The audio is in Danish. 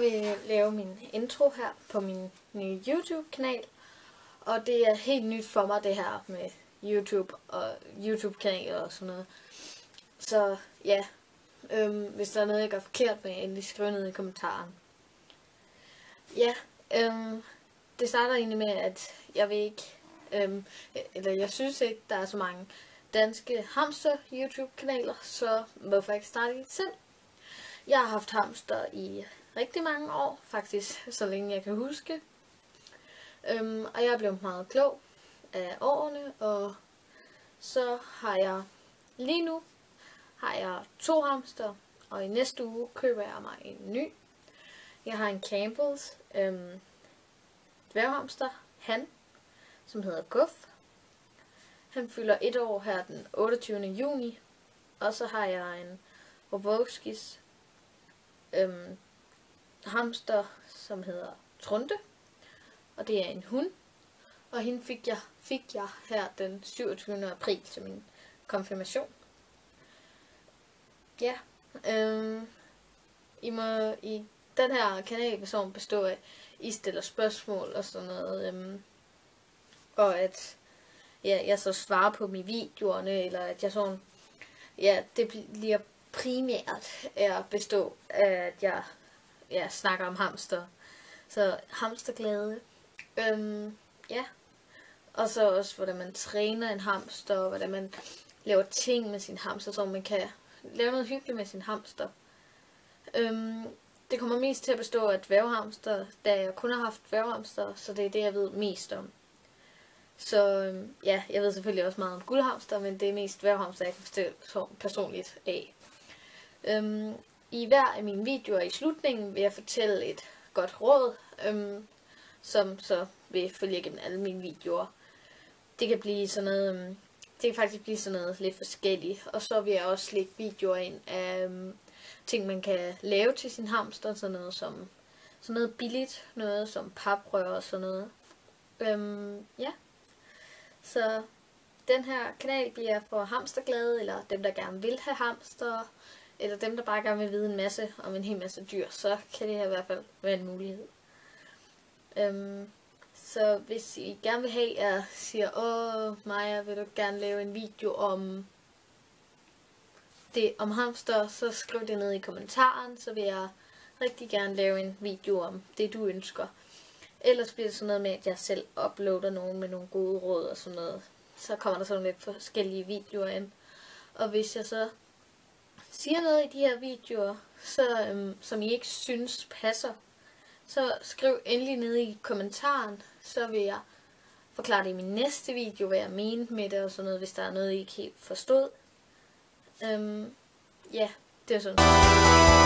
vil lave min intro her på min nye YouTube-kanal. Og det er helt nyt for mig, det her med YouTube og YouTube-kanal og sådan noget. Så ja, hvis der er noget, jeg gør forkert med, endelig skriv ned i kommentaren. Ja, det starter egentlig med, at jeg vil ikke, jeg synes ikke, der er så mange danske hamster YouTube-kanaler, så hvorfor ikke starte et selv? Jeg har haft hamster i rigtig mange år, faktisk så længe jeg kan huske. Og jeg er blevet meget klog af årene, og så har jeg lige nu 2 hamster, og i næste uge køber jeg mig en ny. Jeg har en Campbells dværghamster, som hedder Guff. Han fylder 1 år her den 28. juni. Og så har jeg en Roboskis hamster, som hedder Trunte. Og det er en hund. Og hende fik jeg her den 27. april til min konfirmation. Ja, i den her kanalperson består af, I stiller spørgsmål og sådan noget. Og at jeg så svarer på mine videoerne, eller at jeg sådan, ja, det bliver primært at bestå af, at jeg snakker om hamster. Så hamsterglæde. Ja. Og så også, hvordan man træner en hamster, og hvordan man laver ting med sin hamster, så man kan lave noget hyggeligt med sin hamster. Det kommer mest til at bestå af dværghamster, da jeg kun har haft dværghamster, så det er det, jeg ved mest om. Så ja, jeg ved selvfølgelig også meget om guldhamster, men det er mest dværghamster, jeg kan forstå personligt af. I hver af mine videoer i slutningen vil jeg fortælle et godt råd, som så vil følge igennem alle mine videoer. Det kan blive sådan noget, det kan faktisk blive sådan noget lidt forskelligt, og så vil jeg også lægge videoer ind af ting, man kan lave til sin hamster, sådan noget billigt, noget som paprør og sådan noget. Ja. Så den her kanal bliver for hamsterglade, eller dem, der gerne vil have hamster, eller dem, der bare gerne vil vide en masse om en hel masse dyr, så kan det her i hvert fald være en mulighed. Så hvis I gerne vil have, at jeg siger, Maja, vil du gerne lave en video om hamster, så skriv det ned i kommentaren, så vil jeg rigtig gerne lave en video om det, du ønsker. Ellers bliver det sådan noget med, at jeg selv uploader nogen med nogle gode råd og sådan noget. Så kommer der sådan lidt forskellige videoer ind. Og hvis jeg så siger noget i de her videoer, så, som I ikke synes passer, så skriv endelig ned i kommentaren, så vil jeg forklare det i min næste video, hvad jeg mente med det og sådan noget, hvis der er noget, I ikke helt forstod. Ja, det er sådan.